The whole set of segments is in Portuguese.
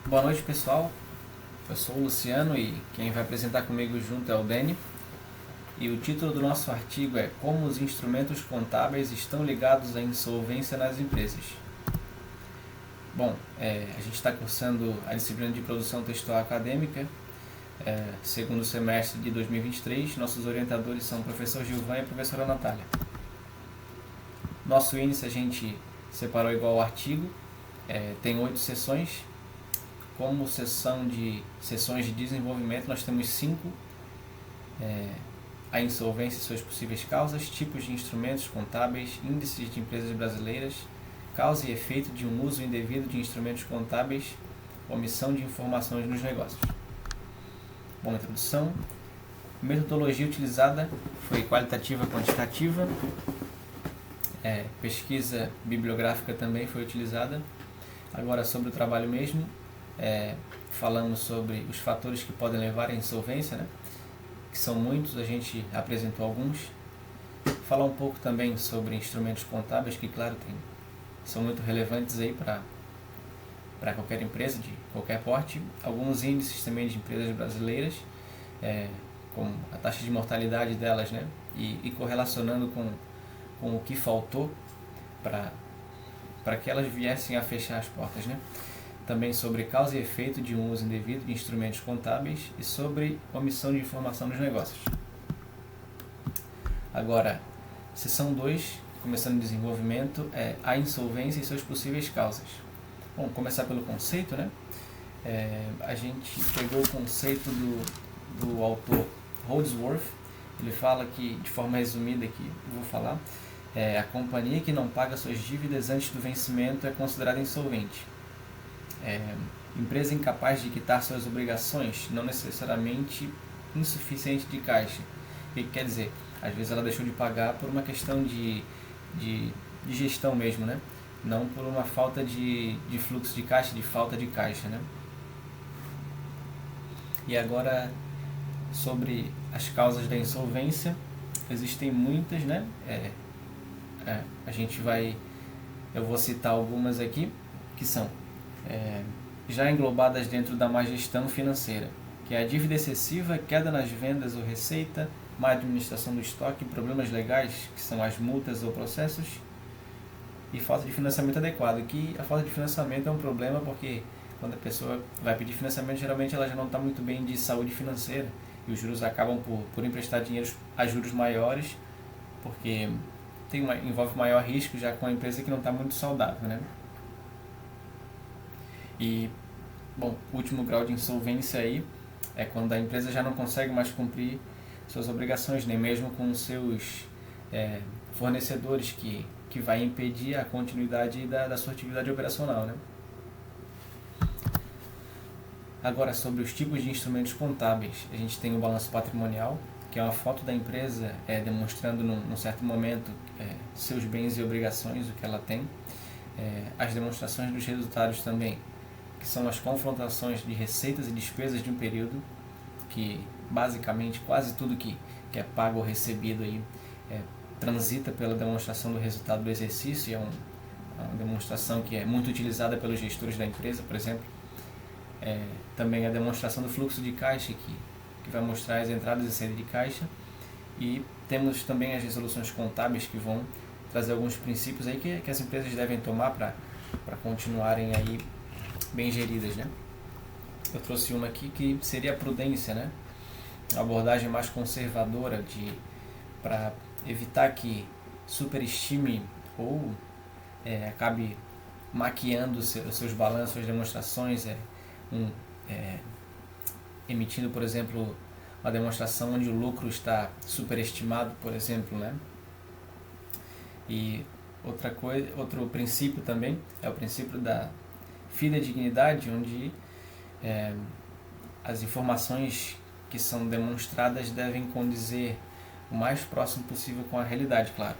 Boa noite, pessoal. Eu sou o Luciano e quem vai apresentar comigo junto é o Dani. E o título do nosso artigo é Como os instrumentos contábeis estão ligados à insolvência nas empresas. Bom, a gente está cursando a disciplina de produção textual acadêmica, segundo semestre de 2023. Nossos orientadores são o professor Gilvan e a professora Natália. Nosso índice a gente separou igual ao artigo, tem 8 sessões. Como sessões de desenvolvimento, nós temos 5, a insolvência e suas possíveis causas, tipos de instrumentos contábeis, índices de empresas brasileiras, causa e efeito de um uso indevido de instrumentos contábeis, omissão de informações nos negócios. Bom, introdução. Metodologia utilizada foi qualitativa e quantitativa. Pesquisa bibliográfica também foi utilizada. Agora, sobre o trabalho mesmo, falamos sobre os fatores que podem levar à insolvência, né? Que são muitos, a gente apresentou alguns. Falar um pouco também sobre instrumentos contábeis, que claro, são muito relevantes aí para qualquer empresa de qualquer porte. Alguns índices também de empresas brasileiras, com a taxa de mortalidade delas, né? E correlacionando com o que faltou para que elas viessem a fechar as portas, né? Também sobre causa e efeito de um uso indevido de instrumentos contábeis e sobre omissão de informação nos negócios. Agora, seção 2, começando o desenvolvimento, a insolvência e suas possíveis causas. Bom, começar pelo conceito, né? A gente pegou o conceito do autor Holdsworth. Ele fala que, de forma resumida aqui, eu vou falar, a companhia que não paga suas dívidas antes do vencimento é considerada insolvente. Empresa incapaz de quitar suas obrigações, não necessariamente insuficiente de caixa. O que quer dizer? Às vezes ela deixou de pagar por uma questão de gestão mesmo, né? Não por uma falta de fluxo de caixa, de falta de caixa, né? E agora, sobre as causas da insolvência, existem muitas, né? Eu vou citar algumas aqui, que são já englobadas dentro da má gestão financeira, que é a dívida excessiva, queda nas vendas ou receita, má administração do estoque, problemas legais, que são as multas ou processos, e falta de financiamento adequado, que a falta de financiamento é um problema porque quando a pessoa vai pedir financiamento, geralmente ela já não está muito bem de saúde financeira, e os juros acabam por emprestar dinheiro a juros maiores, porque envolve maior risco já com a empresa que não está muito saudável, né? E, bom, o último grau de insolvência aí é quando a empresa já não consegue mais cumprir suas obrigações, nem mesmo com os seus fornecedores, que vai impedir a continuidade da sua atividade operacional, né? Agora, sobre os tipos de instrumentos contábeis, a gente tem o balanço patrimonial, que é uma foto da empresa demonstrando num certo momento seus bens e obrigações, o que ela tem. As demonstrações dos resultados também, que são as confrontações de receitas e despesas de um período, que basicamente quase tudo que é pago ou recebido aí transita pela demonstração do resultado do exercício. É uma demonstração que é muito utilizada pelos gestores da empresa, por exemplo. Também a demonstração do fluxo de caixa, que vai mostrar as entradas e saídas de caixa. E temos também as resoluções contábeis, que vão trazer alguns princípios aí que as empresas devem tomar para continuarem aí bem geridas, né? Eu trouxe uma aqui que seria a prudência, né? A abordagem mais conservadora para evitar que superestime ou acabe maquiando os seus balanços, as demonstrações, emitindo, por exemplo, uma demonstração onde o lucro está superestimado, por exemplo, né? E outro princípio também é o princípio da fidedignidade, onde as informações que são demonstradas devem condizer o mais próximo possível com a realidade, claro.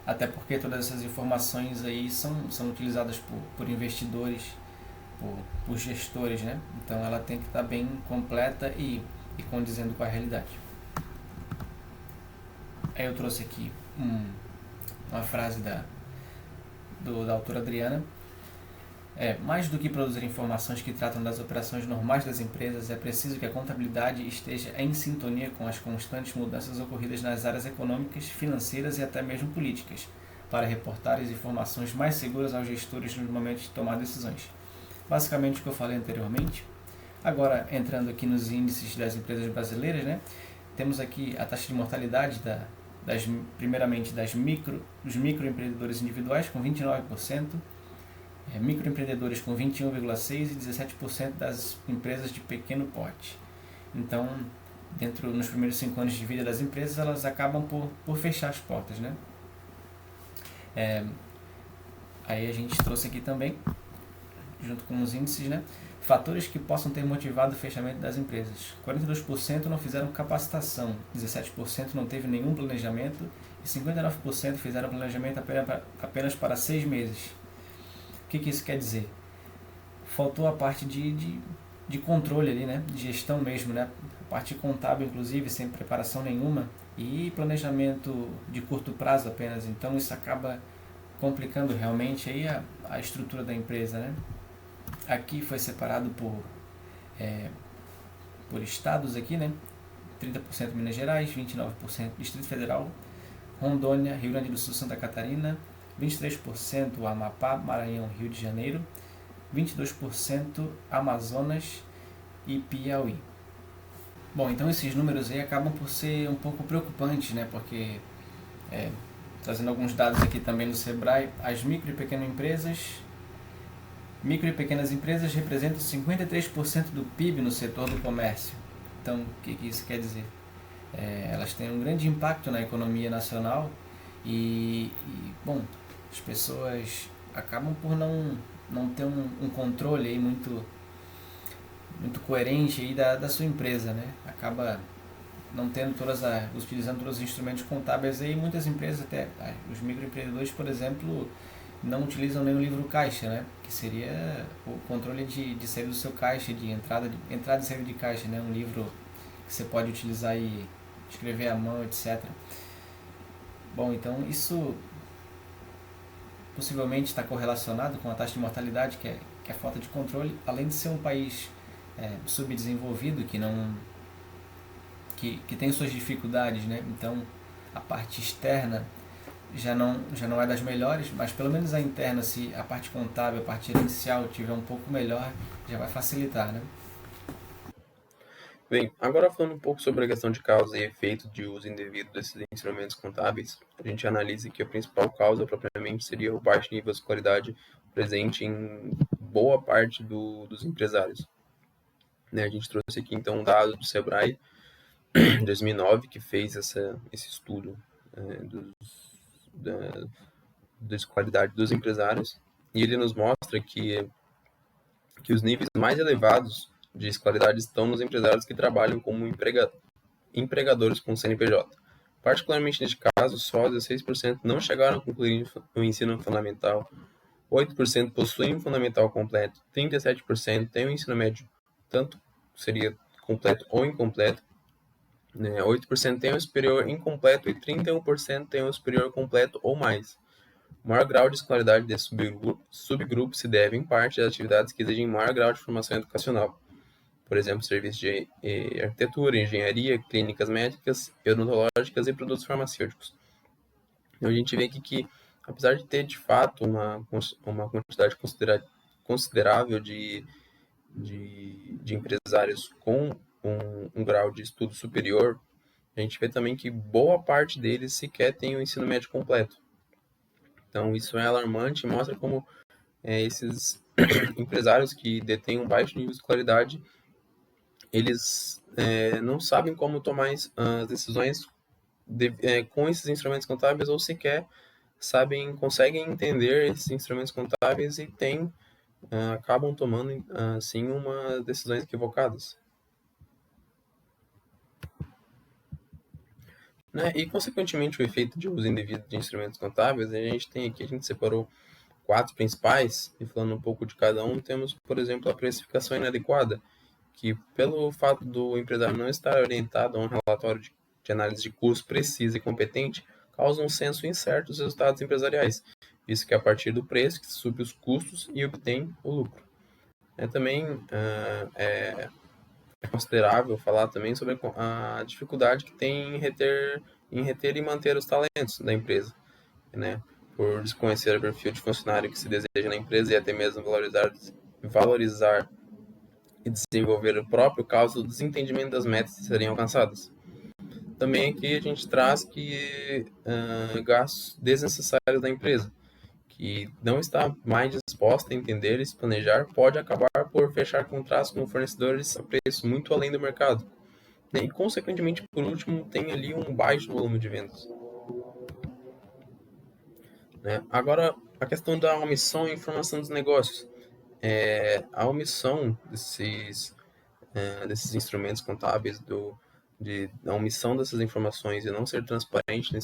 Até porque todas essas informações aí são utilizadas por investidores, por gestores, né? Então ela tem que estar bem completa e condizendo com a realidade. Aí eu trouxe aqui uma frase da autora Adriana. Mais do que produzir informações que tratam das operações normais das empresas, é preciso que a contabilidade esteja em sintonia com as constantes mudanças ocorridas nas áreas econômicas, financeiras e até mesmo políticas, para reportar as informações mais seguras aos gestores nos momentos de tomar decisões. Basicamente o que eu falei anteriormente. Agora, entrando aqui nos índices das empresas brasileiras, né, temos aqui a taxa de mortalidade primeiramente dos microempreendedores individuais, com 29%, microempreendedores com 21,6% e 17% das empresas de pequeno porte. Então, nos primeiros 5 anos de vida das empresas, elas acabam por fechar as portas, né? Aí a gente trouxe aqui também, junto com os índices, né, fatores que possam ter motivado o fechamento das empresas. 42% não fizeram capacitação, 17% não teve nenhum planejamento e 59% fizeram planejamento apenas para 6 meses. O que isso quer dizer? Faltou a parte de controle ali, né? De gestão mesmo, né? A parte contábil, inclusive, sem preparação nenhuma, e planejamento de curto prazo apenas. Então isso acaba complicando realmente aí a estrutura da empresa, né? Aqui foi separado por estados aqui, né? 30% Minas Gerais, 29% Distrito Federal, Rondônia, Rio Grande do Sul, Santa Catarina, 23% Amapá, Maranhão, Rio de Janeiro, 22% Amazonas e Piauí. Bom, então esses números aí acabam por ser um pouco preocupantes, né? Porque, trazendo alguns dados aqui também do Sebrae, as micro e pequenas empresas representam 53% do PIB no setor do comércio. Então, o que isso quer dizer? Elas têm um grande impacto na economia nacional bom, as pessoas acabam por não ter um controle aí muito coerente aí da sua empresa, né? Acaba não tendo utilizando todos os instrumentos contábeis aí, muitas empresas, até os microempreendedores, por exemplo, não utilizam nem o livro caixa, né? Que seria o controle de saída do seu caixa, de entrada e saída de caixa, né? Um livro que você pode utilizar e escrever à mão, etc. Bom, então isso possivelmente está correlacionado com a taxa de mortalidade, que é a falta de controle, além de ser um país subdesenvolvido, que tem suas dificuldades, né? Então a parte externa já não é das melhores, mas pelo menos a interna, se a parte contábil, a parte gerencial tiver um pouco melhor, já vai facilitar, né? Bem, agora falando um pouco sobre a questão de causa e efeito de uso indevido desses instrumentos contábeis, a gente analisa que a principal causa propriamente seria o baixo nível de escolaridade presente em boa parte dos empresários. Né, a gente trouxe aqui então um dado do Sebrae, em 2009, que fez esse estudo da escolaridade dos empresários, e ele nos mostra que os níveis mais elevados de escolaridade estão nos empresários que trabalham como empregadores com CNPJ. Particularmente neste caso, só 16% não chegaram a concluir o ensino fundamental, 8% possuem um fundamental completo, 37% têm o ensino médio, tanto seria completo ou incompleto, 8% têm o superior incompleto e 31% têm o superior completo ou mais. O maior grau de escolaridade desse subgrupo se deve, em parte, às atividades que exigem maior grau de formação educacional. Por exemplo, serviços de arquitetura, engenharia, clínicas médicas, odontológicas e produtos farmacêuticos. Então, a gente vê aqui que, apesar de ter, de fato, uma quantidade considerável de empresários com um grau de estudo superior, a gente vê também que boa parte deles sequer tem o ensino médio completo. Então, isso é alarmante e mostra como esses empresários que detêm um baixo nível de escolaridade, eles não sabem como tomar as decisões com esses instrumentos contábeis, ou sequer conseguem entender esses instrumentos contábeis e acabam tomando, assim, umas decisões equivocadas. Né? E, consequentemente, o efeito de uso indevido de instrumentos contábeis, a gente separou 4 principais, e falando um pouco de cada um, temos, por exemplo, a precificação inadequada, que, pelo fato do empresário não estar orientado a um relatório de análise de custo preciso e competente, causa um senso incerto dos resultados empresariais. visto que é a partir do preço que se supre os custos e obtém o lucro. Também é considerável falar também sobre a dificuldade que tem em reter e manter os talentos da empresa, né? Por desconhecer o perfil de funcionário que se deseja na empresa e até mesmo valorizar e desenvolver o próprio causa do desentendimento das metas que seriam alcançadas. Também aqui a gente traz que gastos desnecessários da empresa, que não está mais disposta a entender e se planejar, pode acabar por fechar contratos com fornecedores a preço muito além do mercado. E, consequentemente, por último, tem ali um baixo volume de vendas. Agora, a questão da omissão e informação dos negócios. A omissão desses instrumentos contábeis, da omissão dessas informações e não ser transparente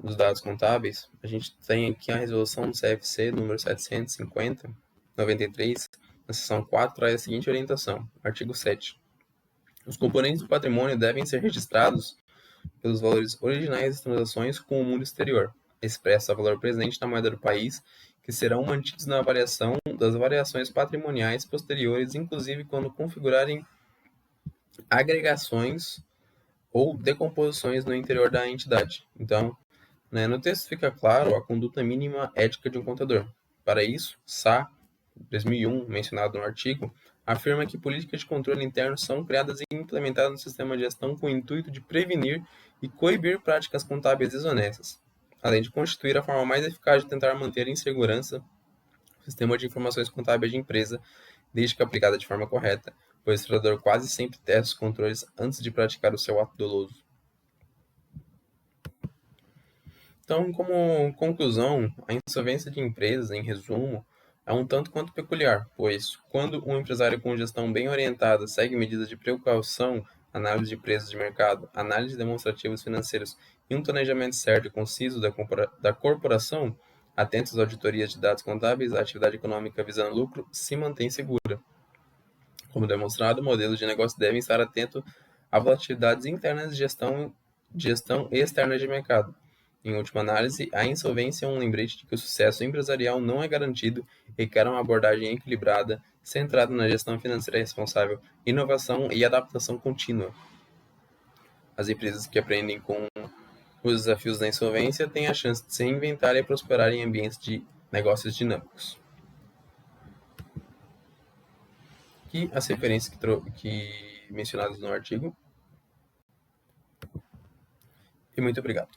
nos dados contábeis, a gente tem aqui a resolução do CFC número 750/93, na seção 4, traz a seguinte orientação, artigo 7. Os componentes do patrimônio devem ser registrados pelos valores originais das transações com o mundo exterior, expresso a valor presente na moeda do país, que serão mantidos na avaliação das variações patrimoniais posteriores, inclusive quando configurarem agregações ou decomposições no interior da entidade. Então, no texto fica claro a conduta mínima ética de um contador. Para isso, SA 2001, mencionado no artigo, afirma que políticas de controle interno são criadas e implementadas no sistema de gestão com o intuito de prevenir e coibir práticas contábeis desonestas, além de constituir a forma mais eficaz de tentar manter em segurança o sistema de informações contábeis de empresa, desde que aplicada de forma correta, pois o tradador quase sempre testa os controles antes de praticar o seu ato doloso. Então, como conclusão, a insolvência de empresas, em resumo, é um tanto quanto peculiar, pois, quando um empresário com gestão bem orientada segue medidas de precaução, análise de preços de mercado, análise de demonstrativos financeiros e um planejamento certo e conciso da corporação, atentos às auditorias de dados contábeis, a atividade econômica visando lucro se mantém segura. Como demonstrado, modelos de negócio devem estar atentos a volatilidades internas de gestão e externas de mercado. Em última análise, a insolvência é um lembrete de que o sucesso empresarial não é garantido e requer uma abordagem equilibrada, centrada na gestão financeira responsável, inovação e adaptação contínua. As empresas que aprendem com os desafios da insolvência têm a chance de se reinventar e prosperar em ambientes de negócios dinâmicos. Aqui as referências que mencionadas no artigo. E muito obrigado.